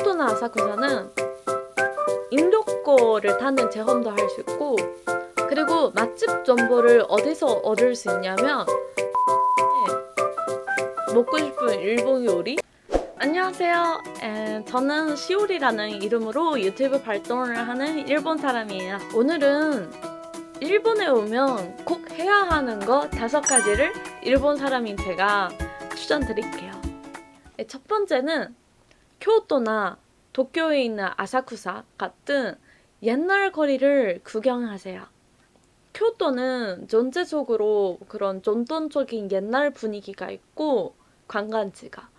교토나 아사쿠사는 인도거를 타는 체험도 할 수 있고, 그리고 맛집 정보를 어디서 얻을 수 있냐면 먹고 싶은 일본 요리? 안녕하세요. 저는 시오리라는 이름으로 유튜브 활동을 하는 일본 사람이에요. 오늘은 일본에 오면 꼭 해야 하는 거 5가지를 일본 사람인 제가 추천드릴게요. 첫 번째는 교토나 도쿄에 있는 아사쿠사 같은 옛날 거리를 구경하세요. 교토는 전체적으로 그런 전통적인 옛날 분위기가 있고 관광지가,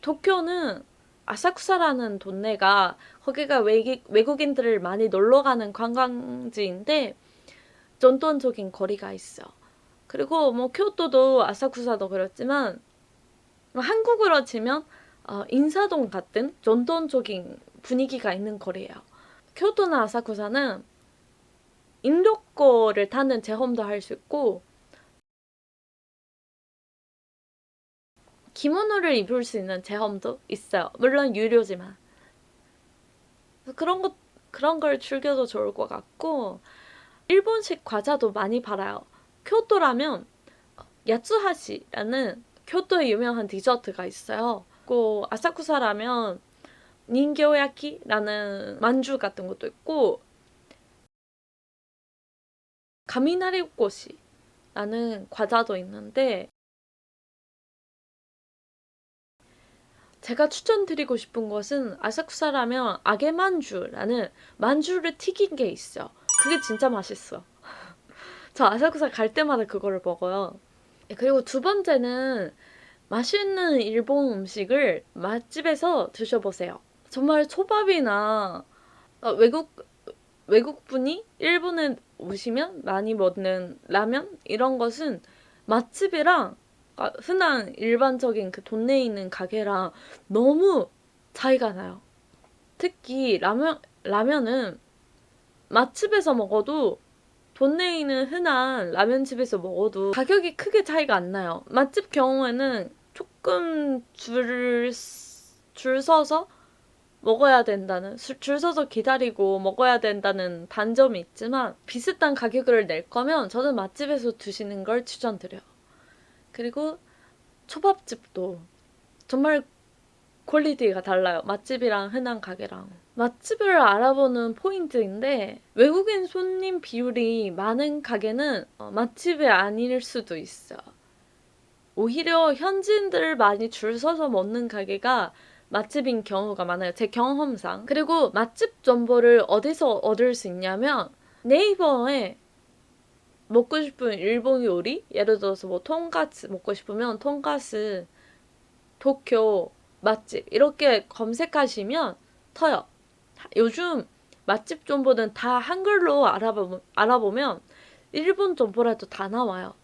도쿄는 아사쿠사라는 동네가 거기가 외국인들을 많이 놀러가는 관광지인데 전통적인 거리가 있어. 그리고 뭐 교토도 아사쿠사도 그렇지만 한국으로 치면 인사동 같은 전통적인 분위기가 있는 거리예요. 교토나 아사쿠사는 인도거를 타는 체험도 할 수 있고 기모노를 입을 수 있는 체험도 있어요. 물론 유료지만. 그런 걸 즐겨도 좋을 것 같고, 일본식 과자도 많이 팔아요. 교토라면 야츠하시라는 교토의 유명한 디저트가 있어요. 또 아사쿠사라면 닌교야키라는 만주 같은 것도 있고, 가미나리꽃이라는 과자도 있는데, 제가 추천드리고 싶은 것은 아사쿠사라면 아게만주라는 만주를 튀긴 게 있어. 그게 진짜 맛있어. 저 아사쿠사 갈 때마다 그거를 먹어요. 그리고 두 번째는 맛있는 일본 음식을 맛집에서 드셔보세요. 정말 초밥이나 외국분이 일본에 오시면 많이 먹는 라면 이런 것은 맛집이랑 흔한 일반적인 그 동네에 있는 가게랑 너무 차이가 나요. 특히 라면은 맛집에서 먹어도 동네에 있는 흔한 라면집에서 먹어도 가격이 크게 차이가 안 나요. 맛집 경우에는 조금 줄 서서 먹어야 된다는, 줄 서서 기다리고 먹어야 된다는 단점이 있지만 비슷한 가격을 낼 거면 저는 맛집에서 드시는 걸 추천드려요. 그리고 초밥집도 정말 퀄리티가 달라요. 맛집이랑 흔한 가게랑. 맛집을 알아보는 포인트인데 외국인 손님 비율이 많은 가게는 맛집이 아닐 수도 있어. 오히려 현지인들 많이 줄 서서 먹는 가게가 맛집인 경우가 많아요. 제 경험상. 그리고 맛집 정보를 어디서 얻을 수 있냐면 네이버에 먹고 싶은 일본 요리? 예를 들어서 뭐 돈까스 먹고 싶으면 돈까스, 도쿄, 맛집 이렇게 검색하시면 터요. 요즘 맛집 정보는 다 한글로 알아보면 일본 정보라도 다 나와요.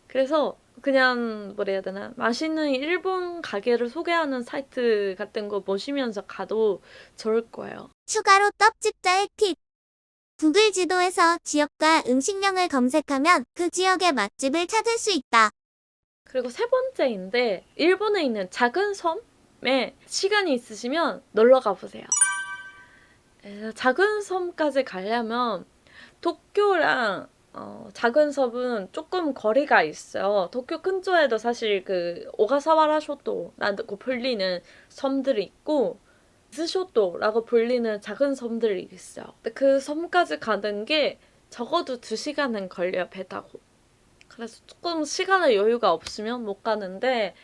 그래서 그냥 뭐라 해야 되나, 맛있는 일본 가게를 소개하는 사이트 같은 거 보시면서 가도 좋을 거예요. 추가로 떡집자의 팁. 구글 지도에서 지역과 음식명을 검색하면 그 지역의 맛집을 찾을 수 있다. 그리고 세 번째인데 일본에 있는 작은 섬에 시간이 있으시면 놀러 가보세요. 작은 섬까지 가려면 도쿄랑 작은 섬은 조금 거리가 있어요. 도쿄 근처에도 사실 그 오가사와라 쇼도라고 불리는 섬들이 있고 스쇼도라고 불리는 작은 섬들이 있어요. 그 섬까지 가는 게 적어도 2시간은 걸려요, 배 타고. 그래서 조금 시간의 여유가 없으면 못 가는데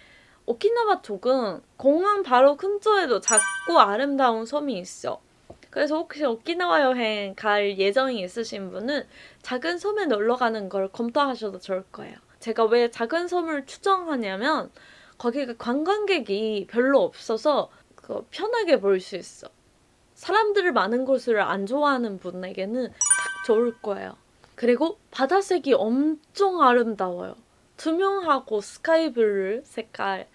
오키나와 쪽은 공항 바로 근처에도 작고 아름다운 섬이 있어. 그래서 혹시 오키나와 여행 갈 예정이 있으신 분은 작은 섬에 놀러 가는 걸 검토하셔도 좋을 거예요. 제가 왜 작은 섬을 추천하냐면 거기가 관광객이 별로 없어서 편하게 볼 수 있어. 사람들 많은 곳을 안 좋아하는 분에게는 딱 좋을 거예요. 그리고 바다색이 엄청 아름다워요. 투명하고 스카이블루 색깔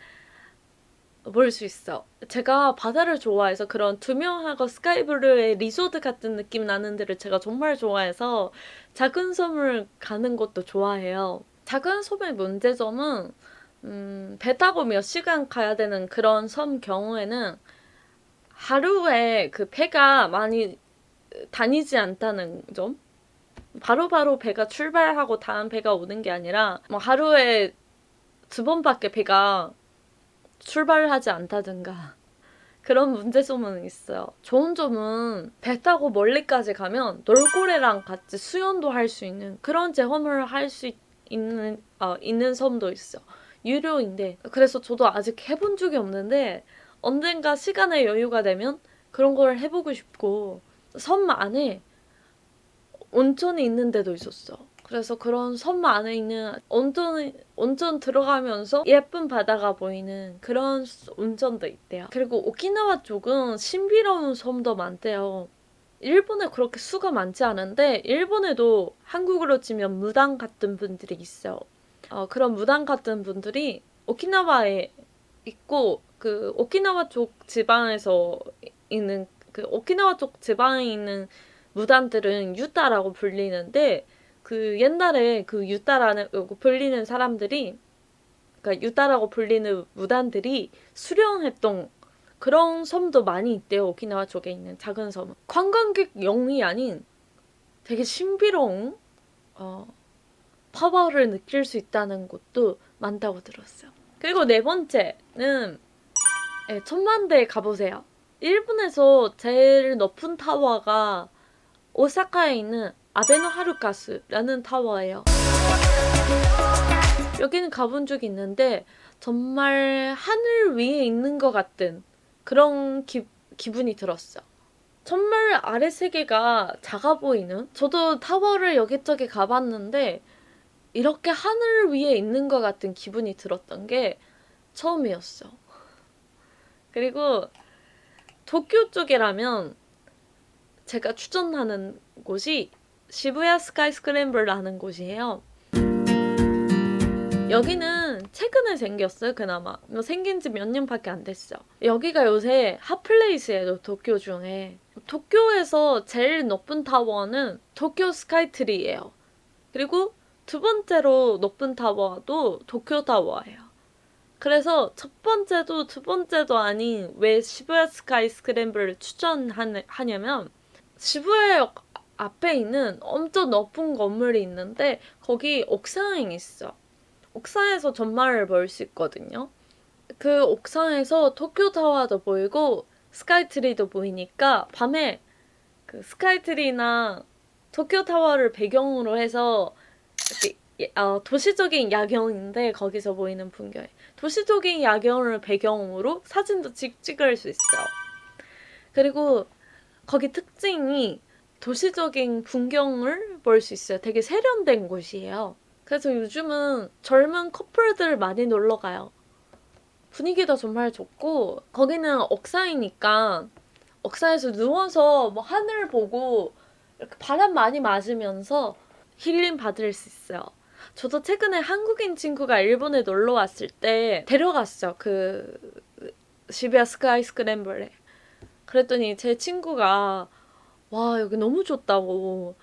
볼 수 있어. 제가 바다를 좋아해서 그런 투명하고 스카이블루의 리조트 같은 느낌 나는 데를 제가 정말 좋아해서 작은 섬을 가는 것도 좋아해요. 작은 섬의 문제점은 배 타고 몇 시간 가야 되는 그런 섬 경우에는 하루에 그 배가 많이 다니지 않다는 점. 바로바로 배가 출발하고 다음 배가 오는 게 아니라 뭐 하루에 2번밖에 배가 출발하지 않다든가 그런 문제점은 있어요. 좋은 점은 배 타고 멀리까지 가면 돌고래랑 같이 수영도 할 수 있는 그런 체험을 할 수 있는 섬도 있어. 유료인데 그래서 저도 아직 해본 적이 없는데 언젠가 시간에 여유가 되면 그런 걸 해보고 싶고 섬 안에 온천이 있는 데도 있었어. 그래서 그런 섬 안에 있는 온천 들어가면서 예쁜 바다가 보이는 그런 온천도 있대요. 그리고 오키나와 쪽은 신비로운 섬도 많대요. 일본에 그렇게 수가 많지 않은데 일본에도 한국으로 치면 무당 같은 분들이 있어요. 그런 무당 같은 분들이 오키나와에 있고 그 오키나와 쪽 지방에서 있는 그 오키나와 쪽 지방에 있는 무당들은 유타라고 불리는데 그 옛날에 그 유타라는 불리는 사람들이 그러니까 유타라고 불리는 무당들이 수련했던 그런 섬도 많이 있대요. 오키나와 쪽에 있는 작은 섬은. 관광객용이 아닌 되게 신비로운 파워를 느낄 수 있다는 곳도 많다고 들었어요. 그리고 네 번째는 천만다에 가보세요. 일본에서 제일 높은 타워가 오사카에 있는 아베노하루카스라는 타워예요. 여기는 가본 적이 있는데 정말 하늘 위에 있는 것 같은 그런 기분이 들었어. 정말 아래 세계가 작아 보이는? 저도 타워를 여기저기 가봤는데 이렇게 하늘 위에 있는 것 같은 기분이 들었던 게 처음이었어. 그리고 도쿄 쪽이라면 제가 추천하는 곳이 시부야 스카이 스크램블라는 곳이에요. 여기는 최근에 생겼어요, 그나마. 생긴 지 몇 년밖에 안 됐어. 여기가 요새 핫플레이스예요, 도쿄 중에. 도쿄에서 제일 높은 타워는 도쿄 스카이트리예요. 그리고 2번째로 높은 타워도 도쿄 타워예요. 그래서 첫 번째도 두 번째도 아닌 왜 시부야 스카이 스크램블을 추천하냐면 시부야역 앞에 있는 엄청 높은 건물이 있는데 거기 옥상에 있어. 옥상에서 전망을 볼 수 있거든요. 그 옥상에서 도쿄타워도 보이고 스카이트리도 보이니까 밤에 그 스카이트리나 도쿄타워를 배경으로 해서 이렇게 도시적인 야경인데 거기서 보이는 풍경이 도시적인 야경을 배경으로 사진도 찍을 수 있어요. 그리고 거기 특징이 도시적인 풍경을 볼 수 있어요. 되게 세련된 곳이에요. 그래서 요즘은 젊은 커플들 많이 놀러 가요. 분위기도 정말 좋고 거기는 옥상이니까 옥상에서 누워서 뭐 하늘 보고 이렇게 바람 많이 맞으면서 힐링 받을 수 있어요. 저도 최근에 한국인 친구가 일본에 놀러 왔을 때 데려갔어. 그 시부야 스카이 스크램블에. 그랬더니 제 친구가 와 여기 너무 좋다고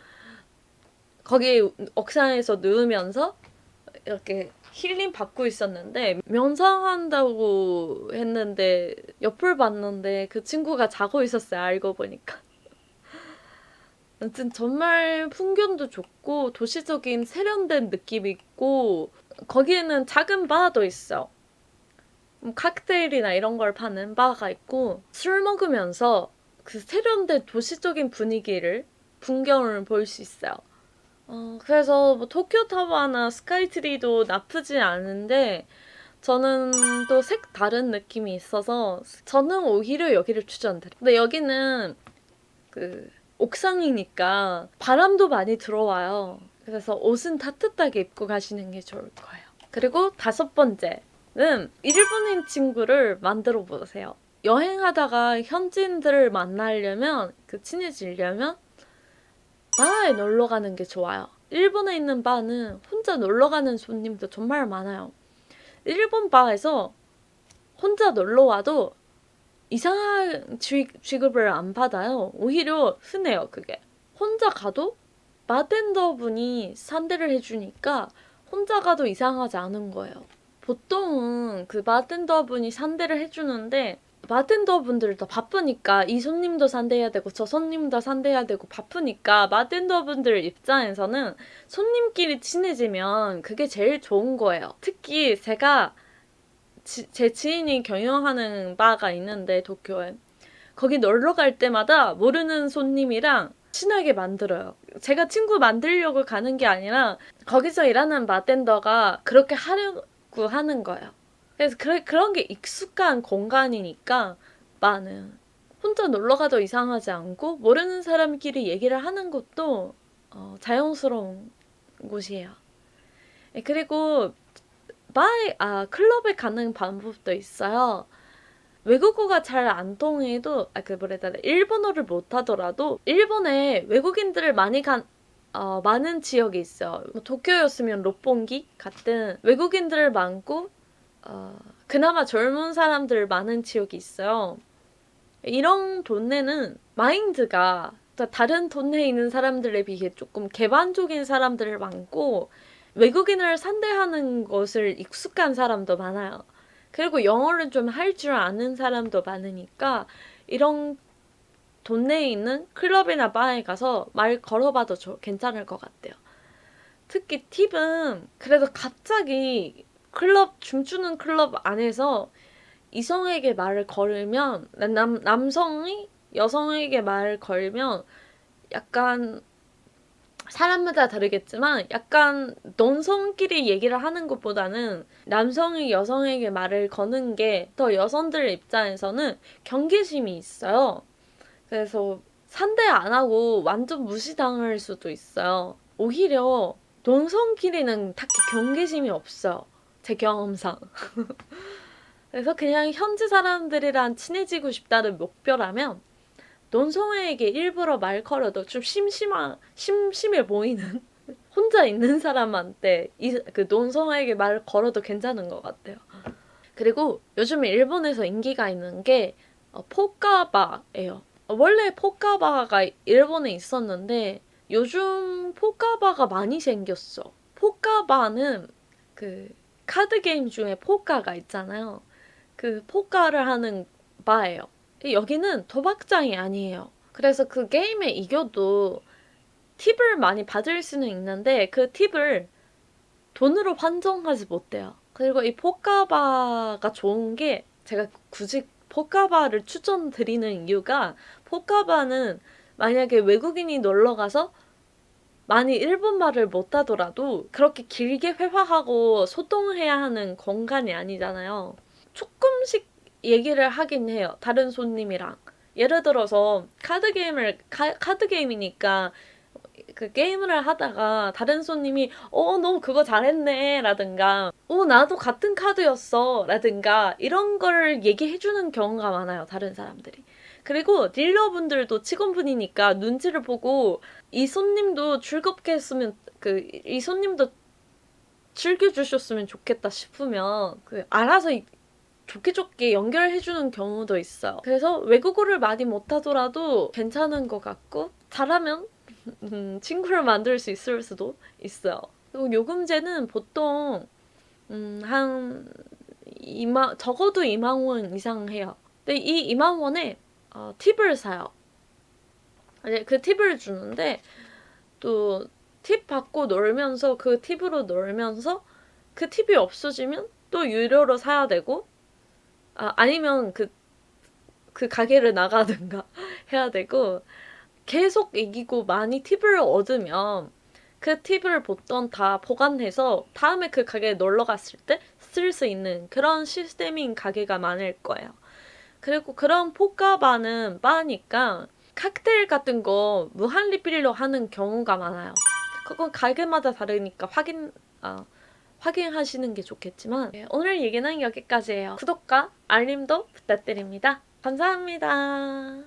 거기 옥상에서 누우면서 이렇게 힐링 받고 있었는데 명상한다고 했는데 옆을 봤는데 그 친구가 자고 있었어요. 알고 보니까. 아무튼 정말 풍경도 좋고 도시적인 세련된 느낌이 있고 거기에는 작은 바도 있어. 칵테일이나 이런 걸 파는 바가 있고 술 먹으면서 그 세련된 도시적인 풍경을 볼 수 있어요. 그래서 뭐 도쿄타워나 스카이트리도 나쁘지 않은데 저는 또 색다른 느낌이 있어서 저는 오히려 여기를 추천드려요. 근데 여기는 그 옥상이니까 바람도 많이 들어와요. 그래서 옷은 따뜻하게 입고 가시는 게 좋을 거예요. 그리고 5번째는 일본인 친구를 만들어 보세요. 여행하다가 현지인들을 만나려면 친해지려면 바에 놀러 가는 게 좋아요. 일본에 있는 바는 혼자 놀러 가는 손님도 정말 많아요. 일본 바에서 혼자 놀러 와도 이상한 취급을 안 받아요. 오히려 흔해요, 그게. 혼자 가도 바텐더분이 상대를 해주니까 혼자 가도 이상하지 않은 거예요. 보통은 그 바텐더분이 상대를 해주는데 바텐더 분들도 바쁘니까 이 손님도 상대해야 되고 저 손님도 상대해야 되고 바쁘니까 바텐더 분들 입장에서는 손님끼리 친해지면 그게 제일 좋은 거예요. 특히 제가 제 지인이 경영하는 바가 있는데 도쿄에 거기 놀러 갈 때마다 모르는 손님이랑 친하게 만들어요. 제가 친구 만들려고 가는 게 아니라 거기서 일하는 바텐더가 그렇게 하려고 하는 거예요. 그래서 그런 게 익숙한 공간이니까 바는 혼자 놀러 가도 이상하지 않고 모르는 사람끼리 얘기를 하는 것도 자연스러운 곳이에요. 그리고 클럽에 가는 방법도 있어요. 외국어가 잘 안 통해도, 일본어를 못하더라도, 일본에 외국인들을 많은 지역이 있어요. 뭐 도쿄였으면 롯본기 같은 외국인들 많고, 그나마 젊은 사람들 많은 지역이 있어요. 이런 동네는 마인드가 다른 동네에 있는 사람들에 비해 조금 개방적인 사람들 많고, 외국인을 상대하는 것을 익숙한 사람도 많아요. 그리고 영어를 좀 할 줄 아는 사람도 많으니까 이런 동네에 있는 클럽이나 바에 가서 말 걸어봐도 괜찮을 것 같아요. 특히 팁은 그래도 갑자기 춤추는 클럽 안에서 이성에게 말을 걸으면 남성이 여성에게 말을 걸면 약간 사람마다 다르겠지만 약간 논성끼리 얘기를 하는 것보다는 남성이 여성에게 말을 거는 게 더 여성들 입장에서는 경계심이 있어요. 그래서 상대 안 하고 완전 무시당할 수도 있어요. 오히려 논성끼리는 딱히 경계심이 없어요. 제 경험상. 그래서 그냥 현지 사람들이랑 친해지고 싶다는 목표라면 논성에게 일부러 말 걸어도 좀 심심해 보이는 혼자 있는 사람한테 그 논성에게 말 걸어도 괜찮은 것 같아요. 그리고 요즘에 일본에서 인기가 있는 게 포카바예요. 원래 포카바가 일본에 있었는데 요즘 포카바가 많이 생겼어. 포카바는 그 카드 게임 중에 포카가 있잖아요. 그 포카를 하는 바예요. 여기는 도박장이 아니에요. 그래서 그 게임에 이겨도 팁을 많이 받을 수는 있는데 그 팁을 돈으로 환전하지 못해요. 그리고 이 포카바가 좋은 게 제가 굳이 포카바를 추천드리는 이유가 포카바는 만약에 외국인이 놀러 가서 많이 일본말을 못하더라도 그렇게 길게 회화하고 소통해야 하는 공간이 아니잖아요. 조금씩 얘기를 하긴 해요. 다른 손님이랑. 예를 들어서 카드 게임이니까 그 게임을 하다가 다른 손님이 너 그거 잘했네 라든가 나도 같은 카드였어 라든가 이런 걸 얘기해주는 경우가 많아요. 다른 사람들이. 그리고 딜러분들도 직원분이니까 눈치를 보고 이 손님도 즐겁게 했으면 이 손님도 즐겨주셨으면 좋겠다 싶으면 알아서 좋게 연결해주는 경우도 있어요. 그래서 외국어를 많이 못하더라도 괜찮은 것 같고 잘하면 친구를 만들 수 있을 수도 있어요. 그리고 요금제는 보통 한 적어도 2만 원 이상 해요. 근데 이 2만 원에 팁을 사요. 그 팁을 주는데 또 팁 받고 놀면서 그 팁으로 놀면서 그 팁이 없어지면 또 유료로 사야 되고 아니면 그 가게를 나가든가 해야 되고 계속 이기고 많이 팁을 얻으면 그 팁을 보통 다 보관해서 다음에 그 가게에 놀러 갔을 때 쓸 수 있는 그런 시스템인 가게가 많을 거예요. 그리고 그런 포카바는 바니까 칵테일 같은 거 무한 리필로 하는 경우가 많아요. 그건 가게마다 다르니까 확인하시는 게 좋겠지만 오늘 얘기는 여기까지예요. 구독과 알림도 부탁드립니다. 감사합니다.